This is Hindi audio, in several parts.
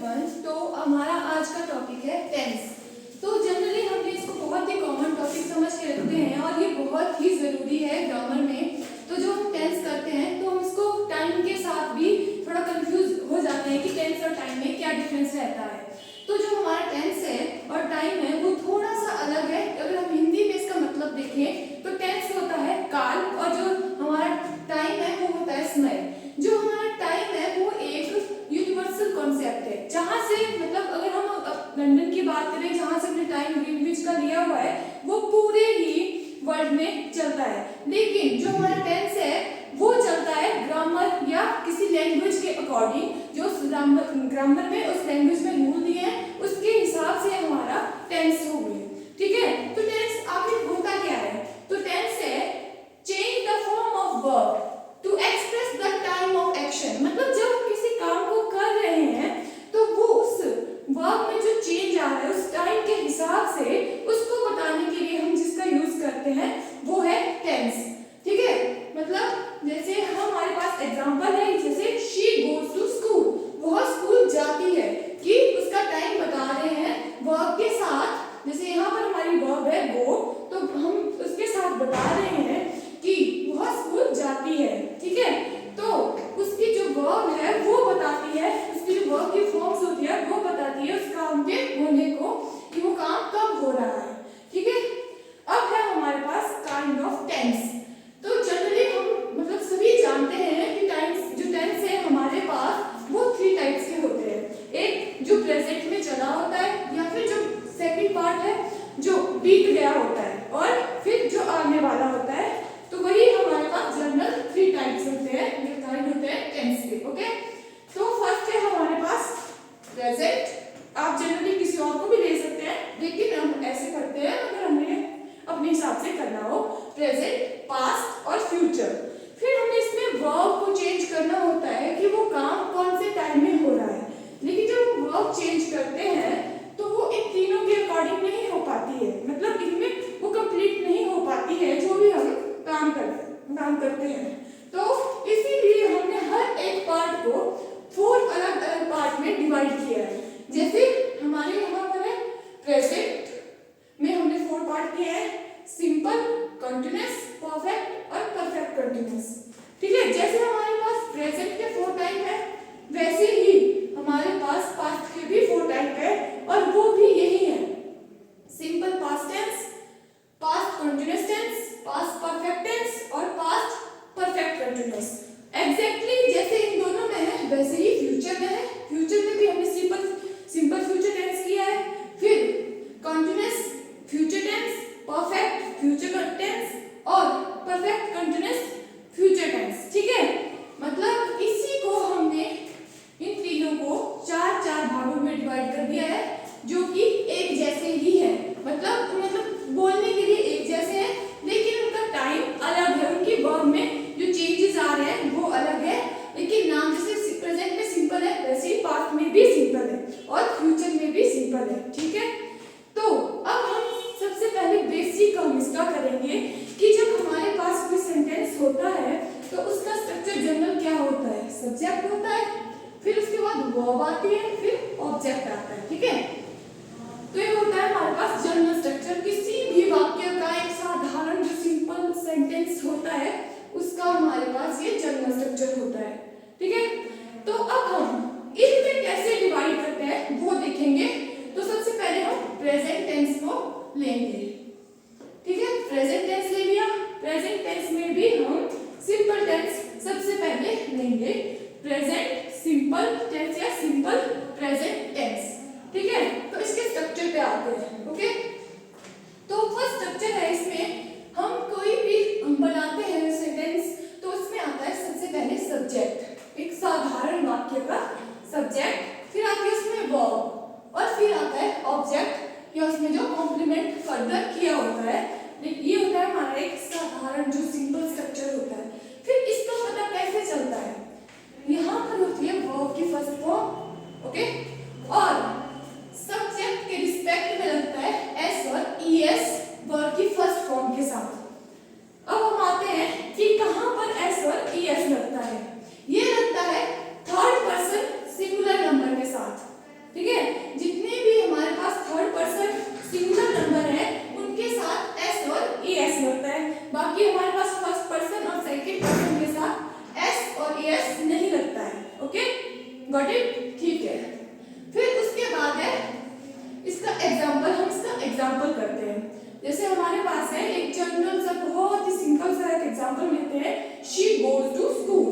एवरीवन। तो हमारा आज का टॉपिक है टेंस। तो जनरली हमने इसको बहुत ही कॉमन टॉपिक समझ के रखते हैं और ये बहुत ही ज़रूरी है ग्रामर में। तो जो हम टेंस करते हैं तो हम इसको टाइम के साथ भी थोड़ा कंफ्यूज हो जाते हैं कि टेंस और टाइम में क्या डिफरेंस रहता है। तो जो हमारा टेंस है और टाइम है वो थोड़ा सा अलग है। अगर हम हिंदी में इसका मतलब देखें तो टेंस होता है काल और जो हमारा टाइम है वो होता है समय। जो हमारा टाइम है वो एक यूनिवर्सल कॉन्सेप्ट है, जहाँ से मतलब अगर हम लंदन की बात करें जहाँ से हमने टाइम ग्रीनविच का लिया हुआ है वो पूरे ही वर्ल्ड में चलता है। लेकिन जो हमारा टेंस है वो चलता है ग्रामर या किसी लैंग्वेज के अकॉर्डिंग, जो ग्रामर में उस लैंग्वेज में रूल दिए हैं उसके हिसाब से हमारा टेंस हो गए। ठीक है, तो टेंस आखिर होता क्या है? तो टेंस है change the form of verb to express the time of action. मतलब जब हम किसी काम को कर रहे हैं तो वो उस वर्ब में जो चेंज आ रहा है उस टाइम के हिसाब से उसको बताने के लिए हम जिसका यूज करते हैं वो है टेंस। ठीक है, मतलब जैसे हमारे पास एग्जांपल है, जैसे शी गोज टू स्कूल, वह स्कूल जाती है, कि उसका टाइम बता रहे हैं वर्ब के साथ। जैसे यहाँ पर हमारी वर्ब है गो, तो हम उसके साथ बता रहे हैं कि वह स्कूल जाती है। ठीक है, तो उसकी जो वर्ब है वो बताती है, उसकी जो वर्ब की फॉर्म्स होती है वो बताती है उस काम के होने को कि वो काम कब हो रहा है। ठीक है, अब है हमारे पास काइंड ऑफ टेंस। तो जनरली हम मतलब सभी जानते हैं कि जो टेंस है हमारे पास वो 3 टाइप्स के होते हैं। एक जो प्रेजेंट में चला होता है, या फिर जो सेकंड पार्ट है जो बीत गया होता है, और फिर जो आने वाला होता है। तो वही हमारे पास जनरल 3 टाइप्स होते हैं, निर्धारित होते हैं टेंस के। ओके, तो फर्स्ट है हमारे पास प्रेजेंट। आप जनरली किसी और को भी ले सकते हैं, लेकिन हम ऐसे करते हैं अगर हमें अपने हिसाब से करना हो, प्रेजेंट, पास्ट और फ्यूचर। फिर हमें इसमें वर्ब को चेंज करना होता है कि वो काम कौन से टाइम में हो रहा है। लेकिन जब हम वर्ब चेंज करते हैं तो वो इन तीनों के अकॉर्डिंग नहीं हो पाती है, मतलब इनमें वो कंप्लीट नहीं हो पाती है जो भी हम काम करते हैं। तो इसीलिए हमने हर एक पार्ट को 4 अलग अलग पार्ट में डिवाइड किया है। जैसे हमारे यहाँ पर है प्रेजेंट में हमने 4 पार्ट किए हैं, सिंपल, कंटीन्यूअस, परफेक्ट और परफेक्ट कंटीन्यूअस। ठीक है, जैसे हमारे पास प्रेजेंट के 4 टाइप है वैसे ही हमारे पास पास्ट के भी 4 टाइप है, और वो भी यही है, simple past tense, past continuous tense, past perfect tense और पास्ट परफेक्ट कंटीन्यूअस। एग्जैक्टली जैसे इन दोनों में है वैसे ही फ्यूचर में है। फ्यूचर में भी हमने सिंपल फ्यूचर टेंस किया है, फिर continuous future tense, perfect future tense और परफेक्ट कंटीन्यूअस फ्यूचर टेंस। ठीक है, मतलब इसी को हमने इन तीनों को 4 भागों में डिवाइड कर दिया है, जो कि एक जैसे ही है। मतलब बोलने के लिए एक जैसे है, लेकिन उनका टाइम अलग है, उनकी वर्ब में जो चेंजेस आ रहे हैं वो अलग है। लेकिन नाम जैसे प्रेजेंट में सिंपल है वैसे ही पास्ट में भी सिंपल है और फ्यूचर में भी सिंपल है। ठीक है, तो अब हम सबसे पहले बेसिक हम इसका करेंगे कि जब हमारे पास कोई सेंटेंस होता है तो उसका स्ट्रक्चर जनरल क्या होता है? सब्जेक्ट होता है, फिर उसके बाद वर्ब आती है, फिर ऑब्जेक्ट आता है। ठीक है, तो ये होता है हमारे पास जनरल स्ट्रक्चर। किसी भी वाक्य का एक साधारण जो सिंपल सेंटेंस होता है उसका हमारे पास ये जनरल स्ट्रक्चर होता है। ठीक है, तो अब हम इनमें कैसे डिवाइड करते हैं वो देखेंगे। तो सबसे पहले हम प्रेजेंट टेंस को लेंगे। ठीक है, प्रेजेंट टेंस ले लिया। प्रेजेंट टेंस में भी हम सिंपल टेंस सबसे पहले लेंगे, प्रेजेंट सिंपल टेंस या सिंपल प्रेजेंट टेंस। ठीक है, तो इसके स्ट्रक्चर पे आते हैं। ओके, तो फर्स्ट स्ट्रक्चर है, इसमें हम कोई भी बनाते हैं सेंटेंस तो उसमें आता है सबसे पहले सब्जेक्ट, एक साधारण वाक्य का सब्जेक्ट, फिर आती है उसमें वर्ब और फिर आता है ऑब्जेक्ट या उसमें जो कॉम्प्लीमेंट फर्दर किया होता है। ये होता है हमारा एक साधारण जो सिंपल स्ट्रक्चर होता है। फिर इसका पता कैसे चलता है? यहाँ पर होती है वर्ब की फर्स्ट फॉर्म, ओके, और सब्जेक्ट के रिस्पेक्ट में लगता है गॉट इट? ठीक है। फिर उसके बाद है इसका एग्जाम्पल। हम इसका एग्जाम्पल करते हैं। जैसे हमारे पास है एक जनरल सा बहुत ही सिंपल सा एक एग्जाम्पल लेते हैं, शी गोज टू स्कूल।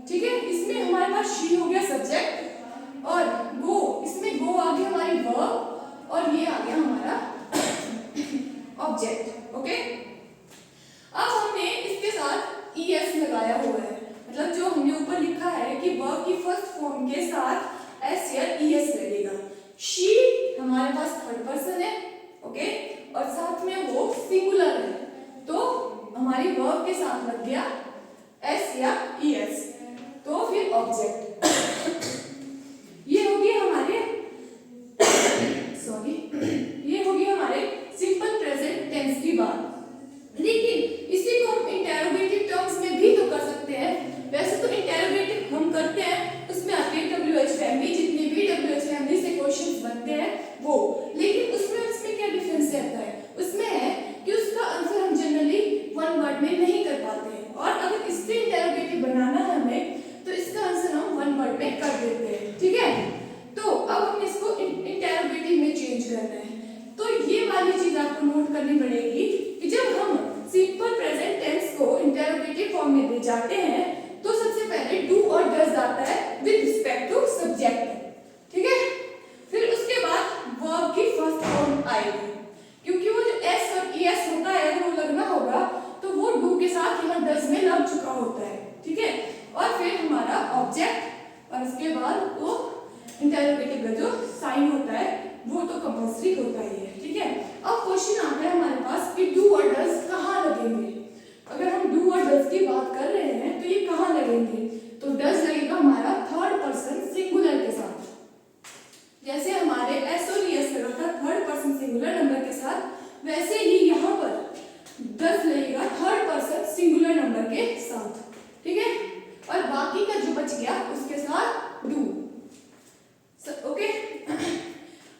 ठीक है, इसमें हमारे पास शी हो गया सब्जेक्ट और गो, इसमें गो आ गया हमारी वर्ब और ये आ गया हमारा ऑब्जेक्ट। ओके, अब हमने इसके साथ ईएस लगाया हुआ है, मतलब जो हमने ऊपर लिखा है कि वर्ब की फर्स्ट फॉर्म के साथ एस या ईएस लगेगा। शी हमारे पास थर्ड पर्सन है, ओके, और साथ में वो सिंगुलर है, तो हमारी वर्ब के साथ लग गया एस या ईएस, तो फिर ऑब्जेक्ट। ये होगी हमारे सॉरी ये होगी हमारे सिंपल प्रेजेंट टेंस की बात। लेकिन इसी को हम इंटेरोगेटिव टर्म्स में भी तो कर सकते हैं। वैसे तो इंटेरोगेटिव हम करते हैं, उसमें आके WH फैमिली, जितने भी WH फैमिली से क्वेश्चंस बनते हैं वो, लेकिन उसमें क्या डिफरेंस रहता है? उसमें है कि उसका आंसर हम जनरली वन वर्ड में नहीं कर पाते हैं, और अगर इससे इंटेरोगेटिव बनाना है हमें तो इसका आंसर हम वन वर्ड में कर देते हैं। ठीक है, तो अब हम इसको इंटेरोगेटिव में चेंज करना है। तो ये वाली चीज आपको नोट करनी पड़ेगी कि जब हम सिंपल प्रेजेंट टेंस को इंटेरोगेटिव फॉर्म में ले जाते हैं तो सबसे पहले डू और डज आता है विद रिस्पेक्ट टू सब्जेक्ट। ठीक है, फिर उसके बाद वर्ब की फर्स्ट फॉर्म आएगी, क्योंकि वो जो एस और ईएस होता है वो लगना होगा, तो वो डू के साथ यहाँ डज में लग चुका होता है। ठीक है, और फिर हमारा ऑब्जेक्ट, और उसके बाद वो इंटेरोगेटिव का जो साइन होता है वो तो कंपल्सरी होता ही है। ठीक है, अब क्वेश्चन आता है हमारे पास कि डू और डज कहाँ लगेंगे। अगर हम डू और डज की बात कर रहे हैं तो ये कहाँ लगेंगे? तो डज लगेगा हमारा थर्ड पर्सन सिंगुलर के साथ, जैसे हमारे एस और ईएस लगा था थर्ड पर्सन सिंगुलर नंबर के साथ, वैसे ही यहाँ पर डज लगेगा थर्ड पर्सन सिंगुलर नंबर के साथ। ठीक है, और बाकी का जो बच गया उसके साथ डू। ओके,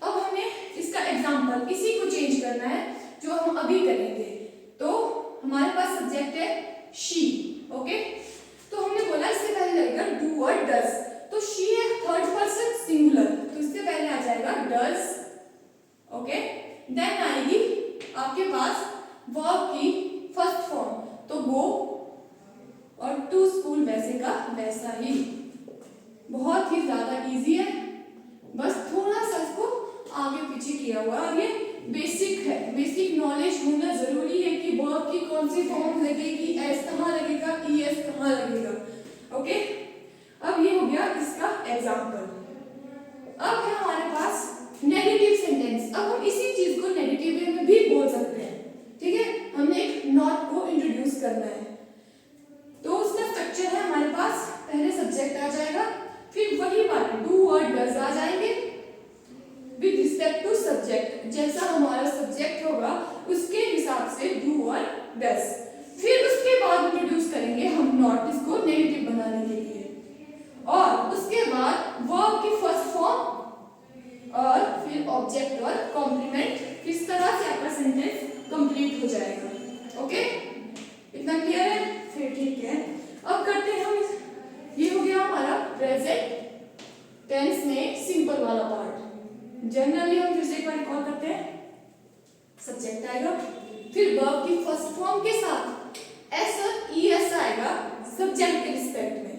अब हमें इसका एग्जाम्पल इसी को चेंज करना है जो हम अभी करेंगे। तो हमारे पास सब्जेक्ट है शी, ओके, तो हमने बोला इससे पहले लगेगा डू और डज, तो शी है थर्ड पर्सन सिंगुलर, तो इससे पहले आ जाएगा डज। ओके, देन आएगी आपके पास वर्ब की फर्स्ट फॉर्म, तो गो और टू स्कूल वैसे का वैसा ही, बहुत ही ज्यादा इजी है, बस थोड़ा सा इसको आगे पीछे किया हुआ है, और ये बेसिक है, बेसिक नॉलेज होना जरूरी है कि वर्ब की कौन सी फॉर्म लगेगी, एस कहाँ लगेगा, ईएस कहाँ लगेगा। ओके, अब ये हो गया इसका एग्जाम्पल। अब है हमारे पास नेगेटिव सेंटेंस। अब हम इसी चीज को नेगेटिव वे में भी बोल सकते हैं। ठीक है, हमने एक नॉट को इंट्रोड्यूस करना है, तो उसका स्ट्रक्चर है हमारे पास पहले सब्जेक्ट आ जाएगा, फिर वही बात डू और डज आ जाएंगे विद रिस्पेक्ट टू सब्जेक्ट, जैसा हमारा सब्जेक्ट होगा उसके हिसाब से डू और डज। फिर उसके बाद इंट्रोड्यूस करेंगे हम नॉट, इसको नेगेटिव बनाने के लिए, और उसके बाद वर्ब की फर्स्ट फॉर्म और फिर ऑब्जेक्ट और कॉम्प्लीमेंट। इस तरह से आपका सेंटेंस कंप्लीट हो जाएगा। ओके, इतना क्लियर है? फिर ठीक है, अब करते हैं हम ये हो गया हमारा प्रेजेंट टेंस में सिंपल वाला पार्ट। जनरली हम फिर से एक बार रिकॉल करते हैं, सब्जेक्ट आएगा, फिर वर्ब की फर्स्ट फॉर्म के साथ एस और ईएस आएगा सब्जेक्ट के रिस्पेक्ट में,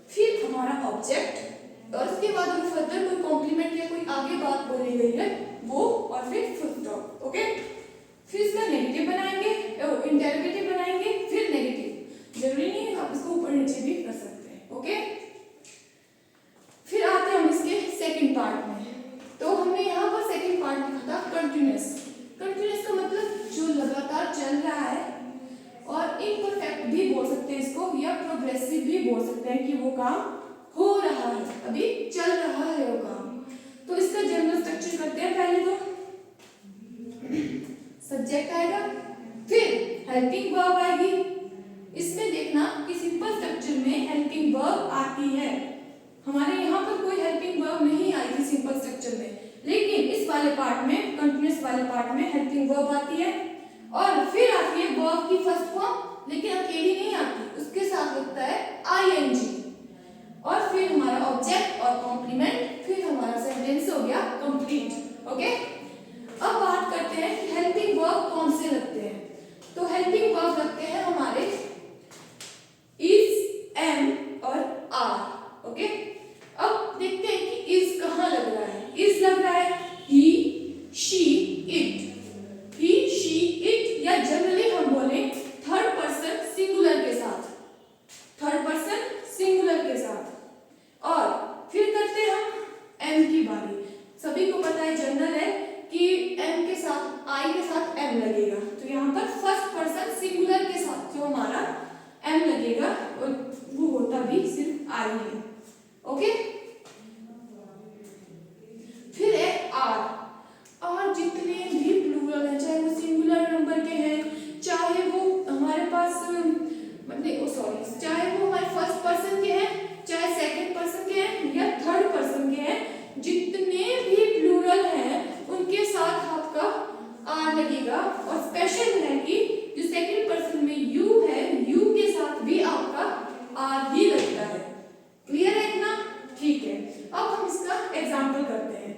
फिर हमारा ऑब्जेक्ट, और उसके बाद अगर फर्दर कोई कॉम्प्लीमेंट या कोई आगे बात बोली गई है वो, और फिर फुल स्टॉप। ओके, फिर इसका नेगेटिव बनाएंगे, इंटेरोगेटिव बनाएंगे, फिर नेगेटिव, जरूरी नहीं है आप इसको ऊपर नीचे भी कर सकते हैं। ओके, फिर आते हैं हम इसके सेकंड पार्ट में। तो हमने यहाँ पर सेकंड पार्ट लिखा था कंटिन्यूअस। कंटिन्यूअस का मतलब जो लगातार चल रहा है, और इम्परफेक्ट भी बोल सकते हैं इसको, या प्रोग्रेसिव भी बोल सकते हैं कि वो काम हो रहा है, अभी चल रहा है वो काम। तो इसका जनरल स्ट्रक्चर करते हैं। पहले तो सब्जेक्ट आएगा, फिर हेल्पिंग वर्ब आएगी। इसमें देखना कि सिंपल स्ट्रक्चर में हेल्पिंग वर्ब आती है, हमारे यहाँ पर कोई हेल्पिंग वर्ब नहीं आई थी सिंपल स्ट्रक्चर में, लेकिन इस वाले पार्ट में, कंटिन्यूअस वाले पार्ट में हेल्पिंग वर्ब आती है, और फिर आती है वर्ब की फर्स्ट फॉर्म, लेकिन अकेली नहीं आती, उसके साथ लगता है आईएनजी, और फिर हमारा ऑब्जेक्ट एम की बारी। सभी को पता है, जनरल है कि एम के साथ आई के साथ एम लगेगा, तो यहाँ पर फर्स्ट पर्सन सिंगुलर के साथ जो हमारा एम लगेगा और वो होता भी सिर्फ आई है। ओके, फिर है आर जितने भी प्लूरल है, चाहे वो सिंगुलर नंबर के हैं, चाहे वो हमारे पास चाहे वो हमारे फर्स्ट पर्सन के हैं, चाहे सेकंड पर्सन के हैं या थर्ड पर्सन के हैं, जितने भी प्लूरल हैं उनके साथ आपका आर लगेगा। और स्पेशल है कि जो सेकंड पर्सन में यू है, यू के साथ भी आपका आर ही लगता है। क्लियर है इतना? ठीक है, अब हम इसका एग्जाम्पल करते हैं।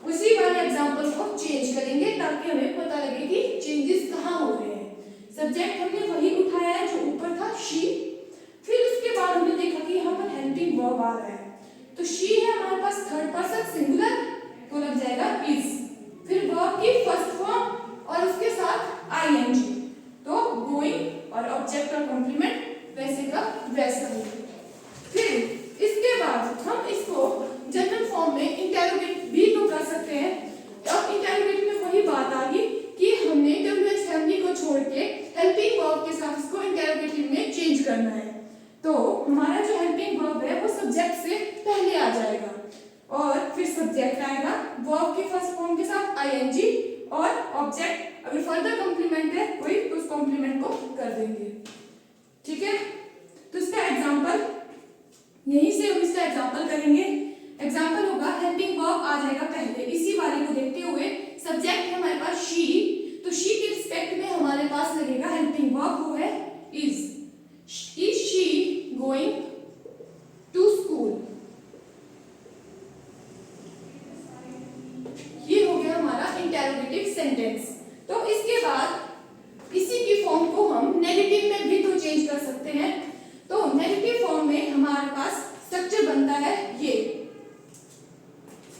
उसी वाले एग्जाम्पल को चेंज करेंगे ताकि हमें पता लगे कि चेंजेस कहाँ हो रहे हैं। सब्जेक्ट हमने वही उठाया है जो ऊपर था, शी। फिर उसके बाद हमने देखा कि यहाँ पर हेल्पिंग वर्ब आ रहा है, तो शी है हमारे पास थर्ड पर्सन सिंगुलर, तो लग जाएगा इज। फिर वर्ब की फर्स्ट फॉर्म और उसके साथ आईएनजी, तो गोइंग और ऑब्जेक्ट और कॉम्प्लीमेंट वैसे का वैसा ही। फिर इसके बाद हम इसको जनरल फॉर्म में इंटेरोगेट भी तो कर सकते हैं। अब इंटेरोगेट में वही बात आ गई कि हमने डब्ल्यूएच फैमिली को छोड़ के हेल्पिंग वर्ब के साथ इसको इंटेरोगेटिव में चेंज करना है। तो हमारा जो हेल्पिंग वर्ब है वो सब्जेक्ट से पहले आ जाएगा और फिर सब्जेक्ट आएगा वर्ब की फर्स्ट फॉर्म के साथ आईएनजी और ऑब्जेक्ट, अगर फर्दर कॉम्प्लीमेंट है कोई तो उस कॉम्प्लीमेंट को कर देंगे। ठीक है, तो इसका एग्जांपल यहीं से हम इसका एग्जांपल करेंगे। एग्जांपल होगा हेल्पिंग वर्ब आ जाएगा पहले, इसी वाले को देखते हुए सब्जेक्ट है हमारे पास शी, तो शी के रिस्पेक्ट में हमारे पास लगेगा हेल्पिंग वर्ब, वो है is she going to school. ये हो गया हमारा इंटेरोगेटिव सेंटेंस। तो इसके बाद इसी की फॉर्म को हम नेगेटिव में भी तो चेंज कर सकते हैं। तो नेगेटिव फॉर्म में हमारे पास स्ट्रक्चर बनता है ये,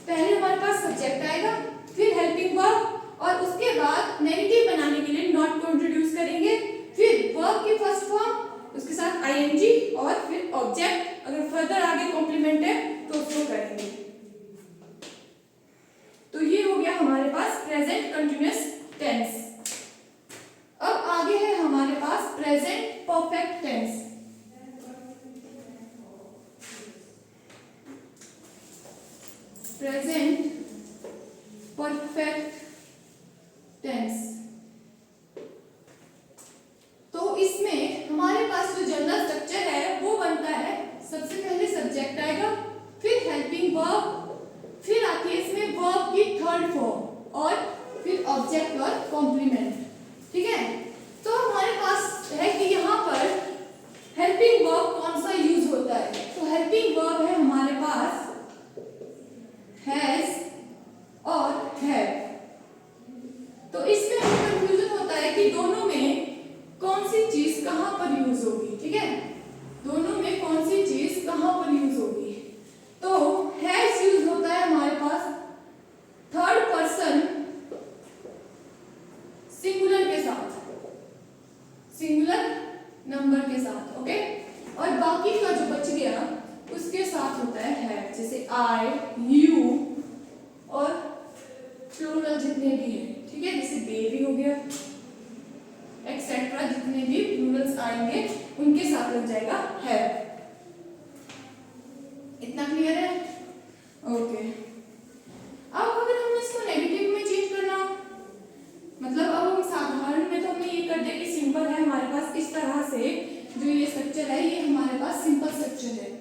पहले हमारे पास सब्जेक्ट आएगा, फिर हेल्पिंग वर्ब और उसके बाद नेगेटिव बनाने के लिए नॉट को इंट्रोड्यूस करेंगे, फिर वर्ब की फर्स्ट फॉर्म उसके साथ आईएनजी और फिर ऑब्जेक्ट, अगर फर्दर आगे कॉम्प्लीमेंट है तो उसको करेंगे। तो ये हो गया हमारे पास प्रेजेंट कंटीन्यूअस टेंस। अब आगे है हमारे पास present perfect tense. Present perfect tense, तो इसमें हमारे पास जो जनरल स्ट्रक्चर है वो बनता है, सबसे पहले सब्जेक्ट आएगा, फिर हेल्पिंग वर्ब, फिर आती है इसमें वर्ब की थर्ड फॉर्म और फिर ऑब्जेक्ट और कॉम्प्लीमेंट। ठीक है, तो हमारे पास है कि यहाँ पर हेल्पिंग वर्ब कौन सा यूज होता है, तो हेल्पिंग वर्ब है हमारे पास हैज और हैव। तो इसमें हमें कंफ्यूजन होता है कि दोनों में कौन सी चीज कहां पर यूज होगी। ठीक है, दोनों में कौन सी चीज कहां पर यूज होगी। तो हैज यूज होता है हमारे पास थर्ड पर्सन सिंगुलर के साथ, सिंगुलर नंबर के साथ। ओके, और बाकी का जो बच गया उसके साथ होता है हैव, जैसे आई, यू और प्लूरल जितने भी हैं। ठीक है, जैसे बेबी हो गया एक्सेट्रा, जितने भी प्लूरल्स आएंगे उनके साथ लग जाएगा हैव। इतना क्लियर है? ओके, अब अगर हमने इसको नेगेटिव में चेंज करना, मतलब अब हम साधारण में तो हमने ये कर दिया कि सिंपल है हमारे पास, इस तरह से जो ये स्ट्रक्चर है ये हमारे पास सिंपल स्ट्रक्चर है।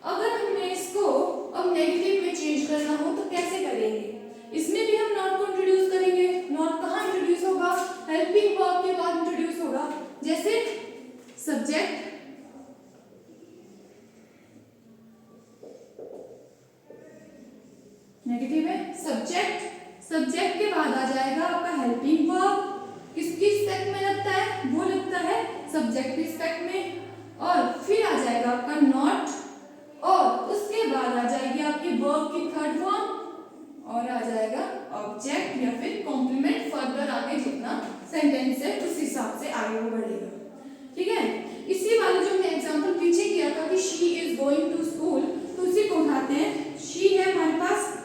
अगर हमने इसको अब नेगेटिव में चेंज करना हो तो कैसे करेंगे? इसमें भी हम नॉट को इंट्रोड्यूस करेंगे। नॉट कहाँ इंट्रोड्यूस होगा? हेल्पिंग वर्ब के बाद इंट्रोड्यूस होगा। जैसे सब्जेक्ट नेगेटिव है, सब्जेक्ट के बाद आ जाएगा आपका हेल्पिंग वर्ब। किसकी रिस्पेक्ट में लगता है? वो लगता है सब्जेक्ट की रिस्पेक्ट में। और फिर आ जाएगा आपका नॉट, और उसके बाद आ जाएगी आपकी वर्ब की थर्ड फॉर्म, और आ जाएगा ऑब्जेक्ट या फिर कॉम्प्लीमेंट। फर्दर आगे जितना सेंटेंस है उस हिसाब से आगे वो बढ़ेगा। ठीक है, इसी वाले जो हमने एग्जांपल पीछे किया था कि she is going to school, तो उसी को उठाते हैं। शी है हमारे पास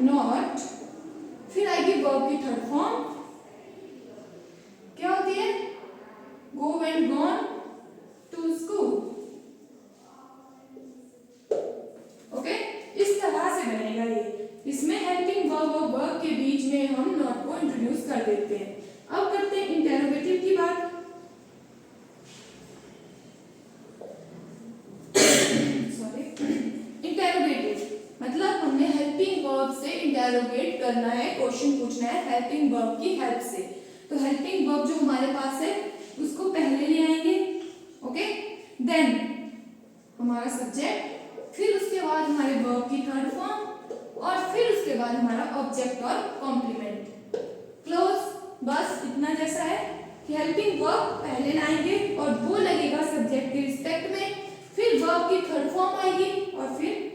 नॉट, फिर आएगी वर्ब की थर्ड फॉर्म क्या होती है, go went gone to school. Okay, इस तरह से बनेगा ये। इसमें हेल्पिंग वर्ब और वर्ब के बीच में हम नॉट को इंट्रोड्यूस कर देते हैं। अब करते हैं इंटेरोगेटिव की बात। मतलब हमने हेल्पिंग वर्ब से इंटेरोगेट करना है, क्वेश्चन पूछना है हेल्पिंग वर्ब की हेल्प से। तो हेल्पिंग वर्ब जो हमारे पास है उसको पहले ले आएंगे, ओके, देन हमारा सब्जेक्ट, फिर उसके बाद हमारे वर्ब की थर्ड फॉर्म और फिर उसके बाद हमारा ऑब्जेक्ट और कॉम्प्लीमेंट। क्लोज, बस इतना जैसा है कि हेल्पिंग वर्ब पहले लाएंगे और वो लगेगा सब्जेक्ट के रिस्पेक्ट में, फिर वर्ब की थर्ड फॉर्म आएगी और फिर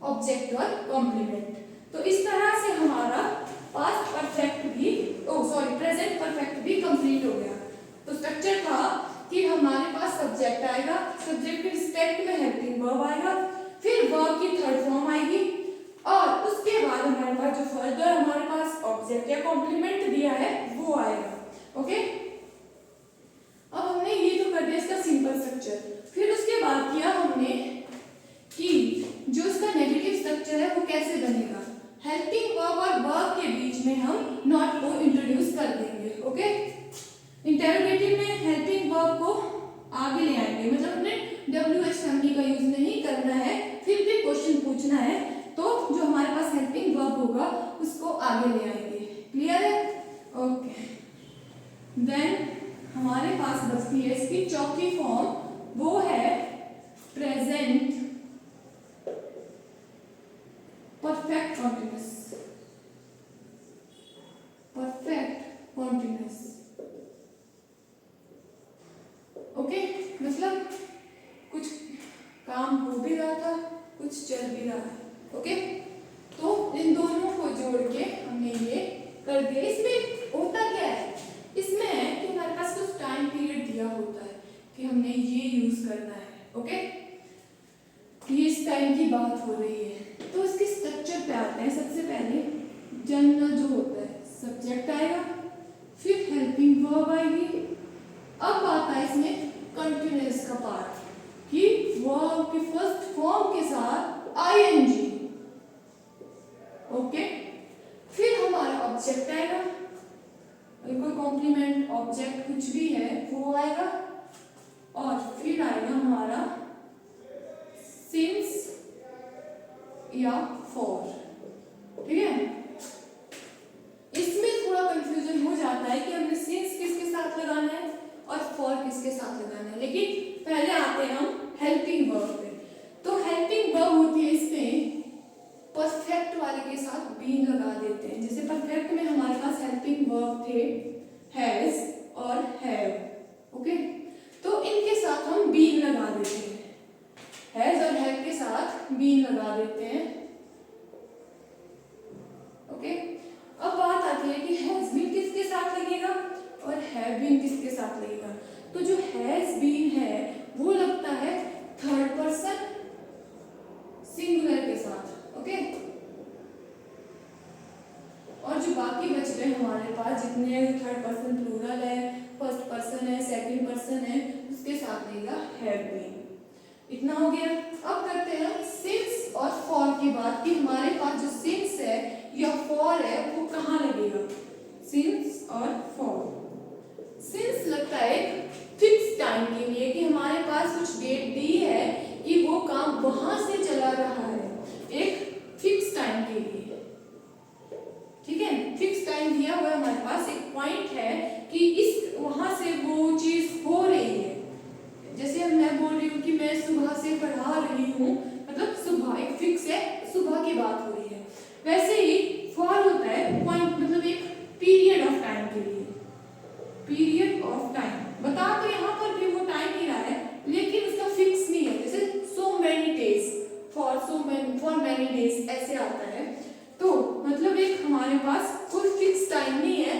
ऑब्जेक्ट और कॉम्प्लीमेंट। तो इस तरह से हमारा पास्ट परफेक्ट भी, प्रेजेंट परफेक्ट भी कंप्लीट हो गया। तो स्ट्रक्चर था कि हमारे पास सब्जेक्ट आएगा, सब्जेक्ट के रिस्पेक्ट में हेल्पिंग वर्ब आएगा, फिर वर्ब की थर्ड फॉर्म आएगी और उसके बाद हमारे पास जो फर्दर हमारे पास ऑब्जेक्ट या कॉम्प्लीमेंट दिया है वो आएगा। ओके, अब हमने ये तो कर दिया इसका सिंपल स्ट्रक्चर। फिर उसके बाद किया हमने कि जो इसका नेगेटिव स्ट्रक्चर है वो कैसे बनेगा। हेल्पिंग वर्ब और वर्ब के बीच में हम नॉट को इंट्रोड्यूस कर देंगे। ओके, इंटेरोगेटिव में हेल्पिंग वर्ब को आगे ले आएंगे, मतलब हमने WH फैमिली का यूज नहीं करना है, फिर भी क्वेश्चन पूछना है तो जो हमारे पास हेल्पिंग वर्ब होगा उसको आगे ले आएंगे। क्लियर है? ओके, देन हमारे पास बचती है इसकी चौथी फॉर्म, वो है present perfect continuous. Perfect continuous, okay, मतलब कुछ काम हो भी रहा था, कुछ चल भी रहा है। ओके, तो इन दोनों को जोड़ के हमने ये कर दिया। इसमें होता क्या है, इसमें है कि हमारे पास कुछ टाइम पीरियड दिया होता है कि हमने ये यूज करना है। ओके, ये इस टाइम की बात हो रही है। तो इसके स्ट्रक्चर पे आते हैं। सबसे पहले जनरल जो होता है, सब्जेक्ट आएगा, फिर हेल्पिंग वर्ब आएगी। अब आता है इसमें कंटिन्यूअस का पार्ट कि वर्ब की फर्स्ट फॉर्म के साथ ING। ओके, फिर हमारा ऑब्जेक्ट आएगा, कोई कॉम्प्लीमेंट ऑब्जेक्ट कुछ भी है वो आएगा और फिर आएगा हमारा सिंस या फॉर। ठीक है, इसमें थोड़ा कंफ्यूजन हो जाता है कि हमने सिंस किसके साथ लगाना है और फॉर किसके साथ लगाना है, लेकिन पहले आते हैं हम हेल्पिंग वर्ब पे। तो हेल्पिंग वर्ब होती है इसमें परफेक्ट वाले के साथ बीन लगा देते हैं। जैसे परफेक्ट में हमारे पास हेल्पिंग वर्ब थे हैज और हैव। ओके, तो इनके साथ हम बीन लगा देते हैं, हैज और हैव के साथ बीन लगा देते हैं। ओके, अब बात आती है कि हैज बीन किसके साथ लगेगा और हैव बीन किसके साथ लगेगा। तो जो हैज बीन है वो लगता है थर्ड पर्सन सिंगुलर के साथ। ओके, और जो बाकी बच गए हमारे पास जितने थर्ड पर्सन प्लूरल है, फर्स्ट पर्सन है, सेकंड पर्सन है, उसके साथ लगेगा हैव बीन। इतना हो गया। अब करते हैं सिंस और फॉर की बात कि हमारे पास जो सिंस है या फॉर है वो कहाँ लगेगा। सिंस और फॉर, सिंस लगता है फिक्स टाइम के लिए कि हमारे पास कुछ डेट दी है कि वो काम वहां से चला रहा है, एक फिक्स टाइम के लिए। ठीक है, फिक्स टाइम दिया हुआ है हमारे पास, एक पॉइंट है कि इस वहां से वो चीज हो रही है। जैसे मैं बोल रही हूँ कि मैं सुबह से पढ़ा रही हूँ, मतलब सुबह एक फिक्स है, सुबह की बात हो रही है। वैसे ही फॉर होता है पॉइंट, मतलब एक पीरियड ऑफ टाइम के लिए। पीरियड ऑफ टाइम बता तो यहाँ पर भी वो टाइम ही रहा है, लेकिन उसका फिक्स नहीं है। जैसे so many days, for many days ऐसे आता है। तो मतलब एक हमारे पास कोई फिक्स टाइम नहीं है,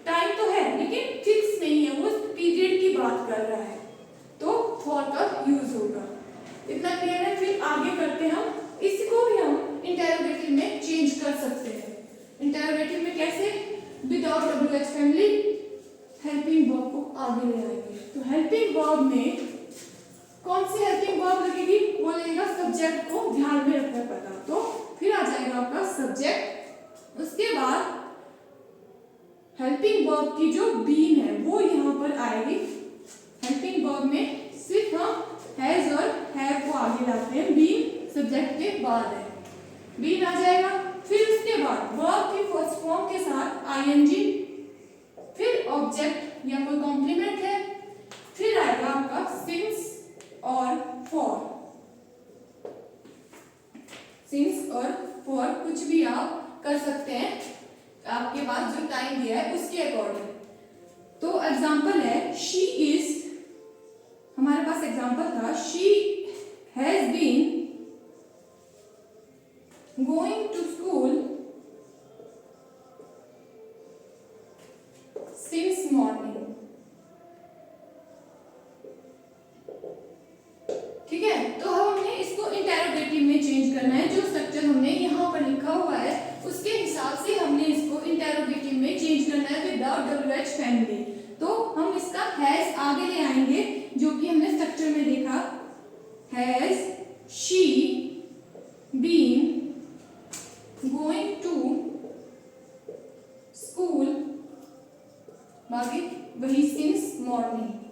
टाइम तो है लेकिन फिक्स नहीं है, वो पीरियड की बात कर रहा है, तो फॉर का यूज होगा। इतना क्लियर है। फिर आगे करते हैं हम, इसको भी हम इंटेरोगेटिव कैसे? Without WH family helping verb को आगे ले आएंगे। तो हेल्पिंग वर्ब में कौन सी हेल्पिंग वर्ब लगेगी? वो लगेगा सब्जेक्ट को ध्यान में रखना पड़ेगा। तो फिर आ जाएगा आपका सब्जेक्ट। उसके बाद हेल्पिंग वर्ब की जो बीन है वो यहाँ पर आएगी। हेल्पिंग वर्ब में सिर्फ हम हैज और हैव को आगे लाते हैं, बीन सब्जेक्ट के बाद है, बीन आ जाएगा। फिर उसके बाद वर्ब की फर्स्ट फॉर्म के साथ आईएनजी, फिर ऑब्जेक्ट या कोई कॉम्प्लीमेंट है, फिर आएगा आपका सिंस और फॉर। सिंस और फॉर कुछ भी आप कर सकते हैं, आपके पास जो टाइम दिया है उसके अकॉर्डिंग। तो एग्जांपल है शी इज, हमारे पास एग्जांपल था she has been going to school since morning. ठीक है, तो हमने इसको इंटेरोगेटिव में चेंज करना है। जो स्ट्रक्चर हमने यहाँ पर लिखा हुआ है उसके हिसाब से हमने इसको इंटेरोगेटिव में चेंज करना है विदाउट WH फैमिली। तो हम इसका हैज आगे ले आएंगे, जो कि हमने स्ट्रक्चर में देखा, has she been going to school, बाकी वही सिंस मॉर्निंग।